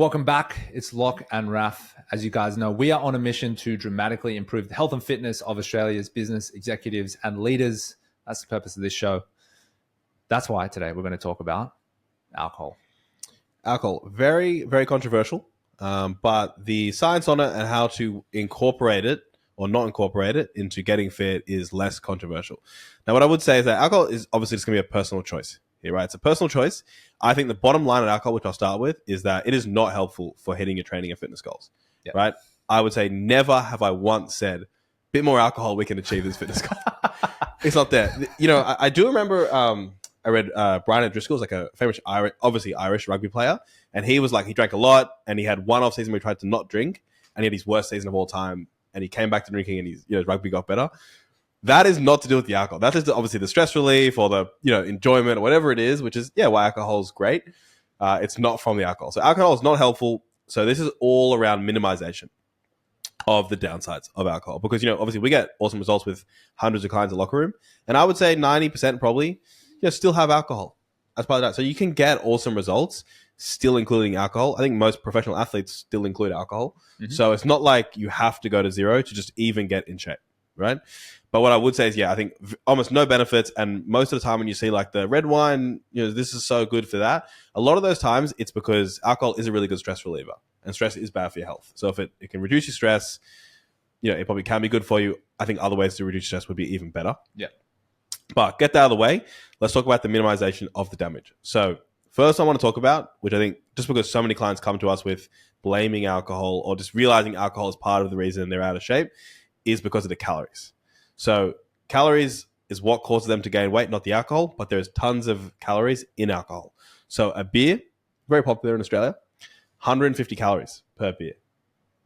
Welcome back. It's Lach and Raph. As you guys know, we are on a mission to dramatically improve the health and fitness of Australia's business executives and leaders. That's the purpose of this show. That's why today we're going to talk about alcohol. Alcohol, very, very controversial, but the science on it and how to incorporate it or not incorporate it into getting fit is less controversial. Now, what I would say is that alcohol is obviously just going to be a personal choice here, right? It's a personal choice. I think the bottom line of alcohol, which I'll start with, is that it is not helpful for hitting your training and fitness goals, right? I would say never have I once said, bit more alcohol, we can achieve this fitness goal. It's not there. You know, I do remember... I read Brian O'Driscoll's like a famous Irish rugby player, and he was like, he drank a lot, and he had one off season where he tried to not drink, and he had his worst season of all time, and he came back to drinking, and his rugby got better. That is not to do with the alcohol. That is obviously the stress relief or the enjoyment or whatever it is, which is why alcohol is great. It's not from the alcohol, so alcohol is not helpful. So this is all around minimization of the downsides of alcohol, because obviously we get awesome results with hundreds of clients in the locker room, and I would say 90% probably. Still have alcohol as part of that. So you can get awesome results still including alcohol. I think most professional athletes still include alcohol. Mm-hmm. So it's not like you have to go to zero to just even get in shape, right? But what I would say is, I think almost no benefits. And most of the time when you see like the red wine, this is so good for that. A lot of those times it's because alcohol is a really good stress reliever, and stress is bad for your health. So if it can reduce your stress, it probably can be good for you. I think other ways to reduce stress would be even better. Yeah. But get that out of the way, let's talk about the minimization of the damage. So first I want to talk about, which I think just because so many clients come to us with blaming alcohol or just realizing alcohol is part of the reason they're out of shape, is because of the calories. So calories is what causes them to gain weight, not the alcohol, but there's tons of calories in alcohol. So a beer, very popular in Australia, 150 calories per beer.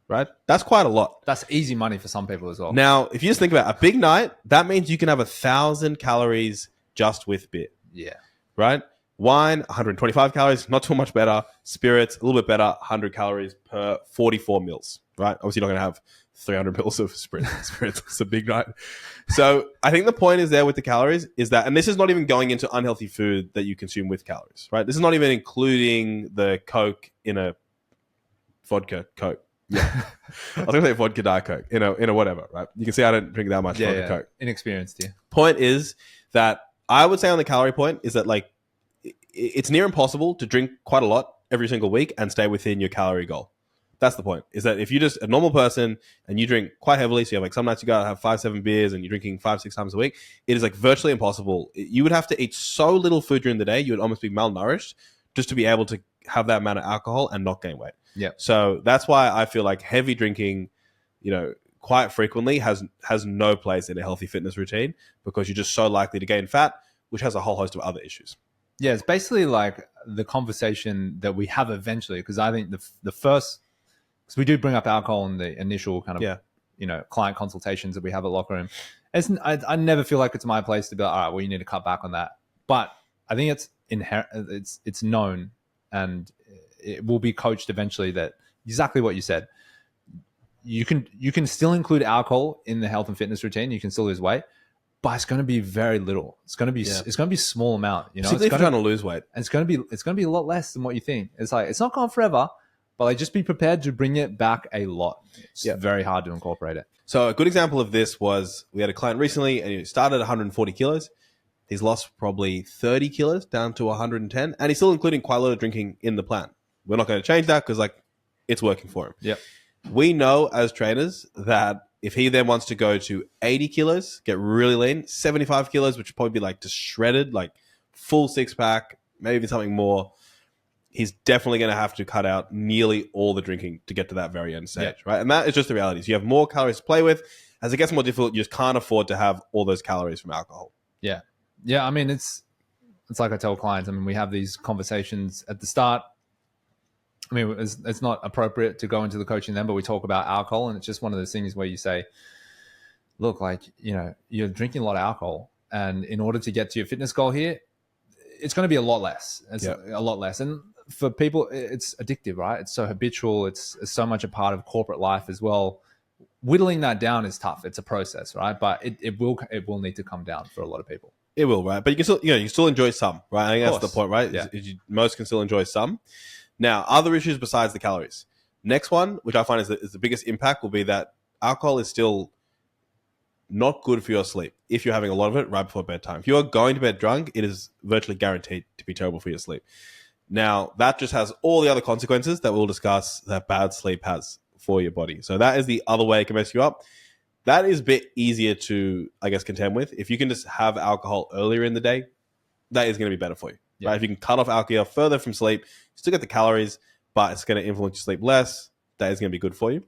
Right? That's quite a lot. That's easy money for some people as well. Now, if you just think about a big night, that means you can have 1,000 calories just with beer. Yeah. Right? Wine, 125 calories, not too much better. Spirits, a little bit better, 100 calories per 44 mils. Right? Obviously, you're not going to have 300 mils of spirits. It's a big night. So I think the point is there with the calories is that, and this is not even going into unhealthy food that you consume with calories. Right? This is not even including the Coke in a vodka Coke. Yeah, I was gonna say vodka Diet Coke, in a whatever, right? You can see I don't drink that much vodka Coke. Inexperienced, yeah. Point is that I would say on the calorie point is that like it's near impossible to drink quite a lot every single week and stay within your calorie goal. That's the point. Is that if you're just a normal person and you drink quite heavily, so you have like some nights you gotta have 5-7 beers and you're drinking 5-6 times a week, it is like virtually impossible. You would have to eat so little food during the day, you would almost be malnourished just to be able to have that amount of alcohol and not gain weight. Yeah. So that's why I feel like heavy drinking, quite frequently has no place in a healthy fitness routine, because you're just so likely to gain fat, which has a whole host of other issues. Yeah, it's basically like the conversation that we have eventually, because I think the first, because we do bring up alcohol in the initial kind of client consultations that we have at Locker Room. I never feel like it's my place to be like, all right, well, you need to cut back on that. But I think it's inherent, it's known, and it will be coached eventually that exactly what you said. You can still include alcohol in the health and fitness routine. You can still lose weight, but it's going to be very little. It's going to be it's going to be a small amount. Particularly if you're trying to lose weight, and it's going to be a lot less than what you think. It's like it's not gone forever, but like just be prepared to bring it back a lot. It's very hard to incorporate it. So a good example of this was we had a client recently, and he started at 140 kilos. He's lost probably 30 kilos down to 110, and he's still including quite a lot of drinking in the plan. We're not going to change that because it's working for him. Yep. We know as trainers that if he then wants to go to 80 kilos, get really lean, 75 kilos, which would probably be like just shredded, like full 6-pack, maybe even something more, he's definitely going to have to cut out nearly all the drinking to get to that very end stage, right? And that is just the reality. So you have more calories to play with. As it gets more difficult, you just can't afford to have all those calories from alcohol. Yeah. Yeah, I mean, it's like I tell clients, we have these conversations at the start. It's not appropriate to go into the coaching then, but we talk about alcohol, and it's just one of those things where you say, look, you're drinking a lot of alcohol, and in order to get to your fitness goal here, it's going to be a lot less. A lot less. And for people, it's addictive, right? It's so habitual. It's so much a part of corporate life as well. Whittling that down is tough. It's a process, right? But it will need to come down for a lot of people. It will, right? But you can still enjoy some, right? I think that's the point, right? Yeah. Most can still enjoy some. Now, other issues besides the calories. Next one, which I find is the biggest impact, will be that alcohol is still not good for your sleep if you're having a lot of it right before bedtime. If you're going to bed drunk, it is virtually guaranteed to be terrible for your sleep. Now, that just has all the other consequences that we'll discuss that bad sleep has for your body. So that is the other way it can mess you up. That is a bit easier to, I guess, contend with. If you can just have alcohol earlier in the day, that is going to be better for you. Yeah. Right? If you can cut off alcohol further from sleep, you still get the calories, but it's going to influence your sleep less. That is going to be good for you.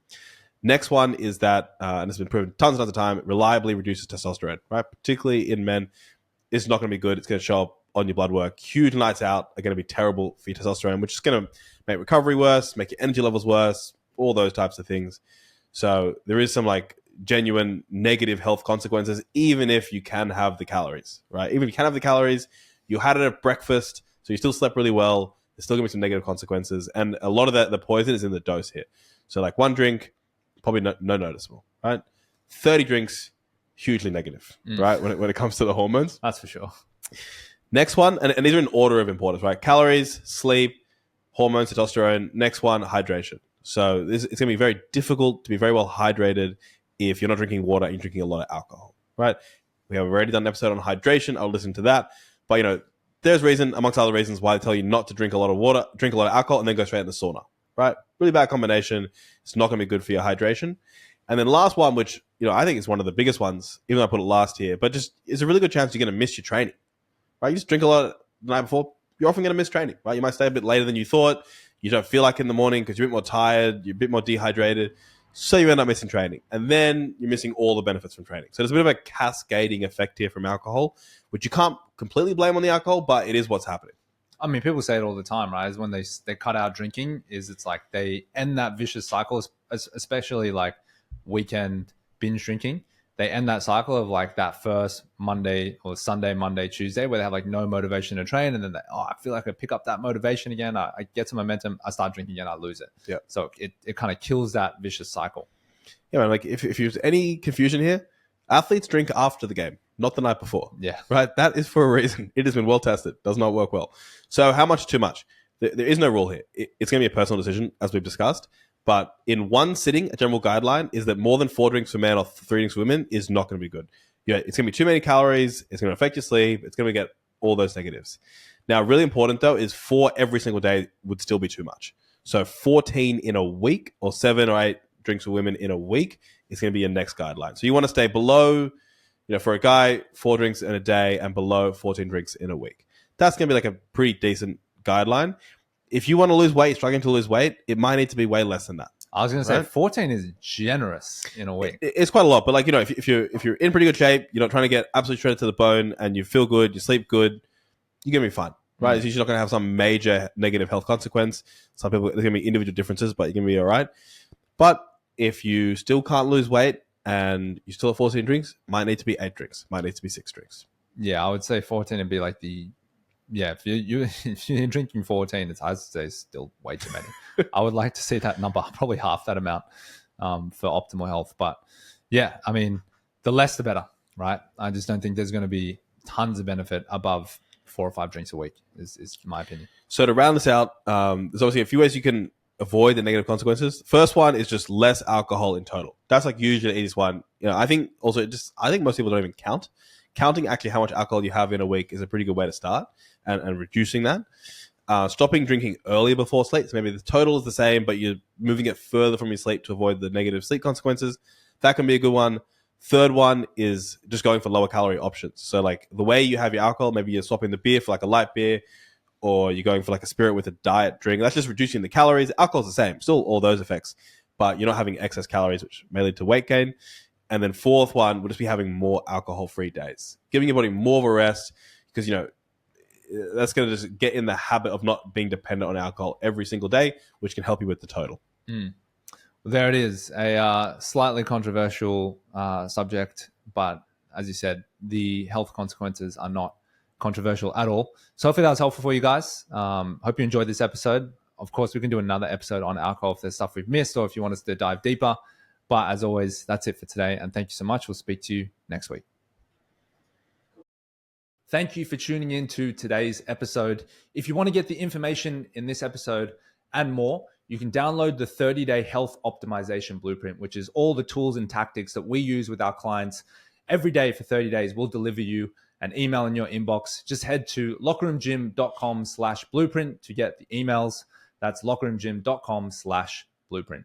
Next one is that, and it's been proven tons and tons of time, it reliably reduces testosterone, right? Particularly in men, it's not going to be good. It's going to show up on your blood work. Huge nights out are going to be terrible for your testosterone, which is going to make recovery worse, make your energy levels worse, all those types of things. So there is some like genuine negative health consequences, even if you can have the calories, right? Even if you can have the calories, you had it at breakfast, so you still slept really well. There's still going to be some negative consequences. And a lot of the poison is in the dose here. So like one drink, probably no noticeable, right? 30 drinks, hugely negative, right? When it comes to the hormones. That's for sure. Next one, and these are in order of importance, right? Calories, sleep, hormones, testosterone. Next one, hydration. So it's going to be very difficult to be very well hydrated if you're not drinking water and you're drinking a lot of alcohol, right? We have already done an episode on hydration. I'll listen to that. But, you know, there's reason, amongst other reasons, why they tell you not to drink a lot of water, drink a lot of alcohol, and then go straight in the sauna, right? Really bad combination. It's not going to be good for your hydration. And then last one, which, you know, I think is one of the biggest ones, even though I put it last here, but just it's a really good chance you're going to miss your training, right? You just drink a lot the night before, you're often going to miss training, right? You might stay a bit later than you thought. You don't feel like it in the morning because you're a bit more tired, you're a bit more dehydrated. So you end up missing training. And then you're missing all the benefits from training. So there's a bit of a cascading effect here from alcohol, which you can't completely blame on the alcohol, but it is what's happening. I mean, people say it all the time, right? Is when they cut out drinking, is it's like they end that vicious cycle, especially like weekend binge drinking. They end that cycle of like that first Monday or Sunday, Monday, Tuesday, where they have like no motivation to train. And then I feel like I pick up that motivation again. I get some momentum. I start drinking again. I lose it. Yeah. So it kind of kills that vicious cycle. Yeah, man, like if there's any confusion here, athletes drink after the game, not the night before. Yeah. Right? That is for a reason. It has been well tested. Does not work well. So how much too much? There is no rule here. It's going to be a personal decision, as we've discussed. But in one sitting, a general guideline is that more than 4 drinks for men or 3 drinks for women is not going to be good. Yeah, it's going to be too many calories. It's going to affect your sleep. It's going to get all those negatives. Now, really important, though, is 4 every single day would still be too much. So 14 in a week or 7 or 8 drinks for women in a week is going to be your next guideline. So you want to stay below, you know, for a guy, 4 drinks in a day and below 14 drinks in a week. That's going to be like a pretty decent guideline. If you want to lose weight, struggling to lose weight, it might need to be way less than that. I was going to say 14 is generous in a week. It's quite a lot, but like, you know, if you're in pretty good shape, you're not trying to get absolutely shredded to the bone, and you feel good, you sleep good, you're gonna be fine, right? It's usually not gonna have some major negative health consequence. Some people, there's gonna be individual differences, but you're gonna be all right. But if you still can't lose weight and you still have 14 drinks, might need to be 8 drinks, might need to be 6 drinks. Yeah, I would say 14 would be like if you're drinking 14, I would say still way too many. I would like to see that number, probably half that amount for optimal health. But yeah, I mean, the less the better, right? I just don't think there's going to be tons of benefit above 4 or 5 drinks a week, is my opinion. So to round this out, there's obviously a few ways you can avoid the negative consequences. First one is just less alcohol in total. That's like usually the easiest one. You know, I think also I think most people don't even count. Counting actually how much alcohol you have in a week is a pretty good way to start, and reducing that. Stopping drinking earlier before sleep. So maybe the total is the same, but you're moving it further from your sleep to avoid the negative sleep consequences. That can be a good one. Third one is just going for lower calorie options. So like the way you have your alcohol, maybe you're swapping the beer for like a light beer, or you're going for like a spirit with a diet drink. That's just reducing the calories. Alcohol's the same, still all those effects, but you're not having excess calories, which may lead to weight gain. And then fourth one would just be having more alcohol-free days, giving your body more of a rest, because, you know, that's going to just get in the habit of not being dependent on alcohol every single day, which can help you with the total. Well, there it is, a slightly controversial subject, but as you said, the health consequences are not controversial at all. So hopefully that was helpful for you guys. Hope you enjoyed this episode. Of course, we can do another episode on alcohol if there's stuff we've missed, or if you want us to dive deeper. But as always, that's it for today. And thank you so much. We'll speak to you next week. Thank you for tuning in to today's episode. If you want to get the information in this episode and more, you can download the 30-day health optimization blueprint, which is all the tools and tactics that we use with our clients every day for 30 days. We'll deliver you an email in your inbox. Just head to lockerroomgym.com/blueprint to get the emails. That's lockerroomgym.com/blueprint.